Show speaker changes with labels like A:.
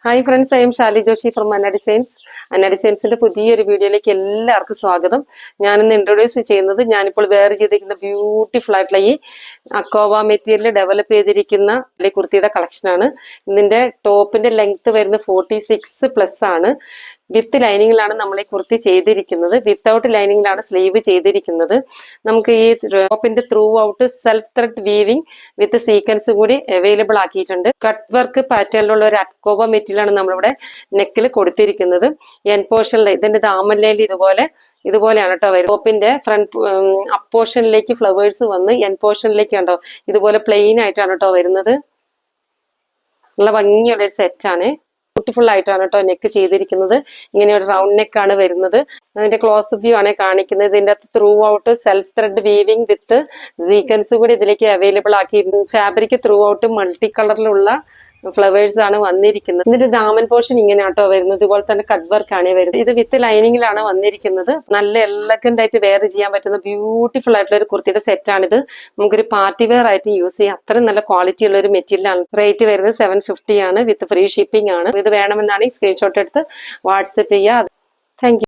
A: Hi friends, I am Shali Joshi from Anna designs. Anna ഡിസൈൻസിന്റെ പുതിയൊരു വീഡിയോയിലേക്ക് എല്ലാവർക്കും സ്വാഗതം. ഞാനിന്ന് ഇൻട്രൊഡ്യൂസ് ചെയ്യുന്നത് ഞാനിപ്പോൾ വെയർ ചെയ്തിരിക്കുന്ന ബ്യൂട്ടിഫുൾ ആയിട്ടുള്ള ഈ അക്കോവ മെറ്റീരിയൽ ഡെവലപ്പ് ചെയ്തിരിക്കുന്ന കുർത്തിയുടെ കളക്ഷനാണ്. ഇതിന്റെ ടോപ്പിന്റെ ലെങ്ത് വരുന്നത് 46+ ആണ്. വിത്ത് ലൈനിങ്ങിലാണ് നമ്മൾ ഈ കുർത്തി ചെയ്തിരിക്കുന്നത്. വിത്തൗട്ട് ലൈനിങ്ങിലാണ് സ്ലീവ് ചെയ്തിരിക്കുന്നത്. നമുക്ക് ഈ ടോപ്പിന്റെ throughout self thread weaving with sequence കൂടി അവൈലബിൾ ആക്കിയിട്ടുണ്ട്. കട്ട് വർക്ക് പാറ്റേണിലുള്ള ഒരു അക്കോവ മെറ്റീരിയൽ ആണ് നമ്മളിവിടെ നെക്കിൽ കൊടുത്തിരിക്കുന്നത്. എൻ പോർഷനിൽ ഇതിന്റെ ദാമൻലയിൽ ഇതുപോലെയാണ് കേട്ടോ വരും. ടോപ്പിന്റെ ഫ്രണ്ട് അപ്പ് പോർഷനിലേക്ക് ഫ്ലവേഴ്സ് വന്ന് എൻ പോർഷനിലേക്ക് കണ്ടോ ഇതുപോലെ പ്ലെയിൻ ആയിട്ടാണ് കേട്ടോ വരുന്നത്. നല്ല ഭംഗിയുള്ള ഒരു സെറ്റാണ്. ബ്യൂട്ടിഫുൾ ആയിട്ടാണ് കേട്ടോ നെക്ക് ചെയ്തിരിക്കുന്നത്. ഇങ്ങനെ ഒരു റൗണ്ട് നെക്ക് ആണ് വരുന്നത്. അതിന്റെ ക്ലോസ് വ്യൂ ആണ് കാണിക്കുന്നത്. ഇതിന്റെ throughout self thread weaving with sequence കൂടി ഇതിലേക്ക് അവൈലബിൾ ആക്കിയിരുന്നു. ഫാബ്രിക് ത്രൂ ഔട്ട് മൾട്ടി കളറിലുള്ള ഫ്ലവേഴ്സ് ആണ് വന്നിരിക്കുന്നത്. ഇതിന്റെ ദാമൻ പോർഷൻ ഇങ്ങനെ ആട്ടോ വരുന്നത്. ഇതുപോലെ തന്നെ കട്ട് വർക്ക് ആണ് വരുന്നത്. ഇത് വിത്ത് ലൈനിങ്ങിലാണ് വന്നിരിക്കുന്നത്. നല്ല എലഗന്റ് ആയിട്ട് വെയർ ചെയ്യാൻ പറ്റുന്ന ബ്യൂട്ടിഫുൾ ആയിട്ടുള്ള ഒരു കുർത്തിയുടെ സെറ്റ് ആണിത്. നമുക്കൊരു പാർട്ടി വെയർ ആയിട്ട് യൂസ് ചെയ്യാം. അത്രയും നല്ല ക്വാളിറ്റി ഉള്ള ഒരു മെറ്റീരിയൽ ആണ്. റേറ്റ് വരുന്നത് 750 ആണ്. വിത്ത് ഫ്രീ ഷിപ്പിംഗ് ആണ്. ഇത് വേണമെന്നാണ് ഈ സ്ക്രീൻഷോട്ട് എടുത്ത് വാട്സപ്പ് ചെയ്യുക. Thank you.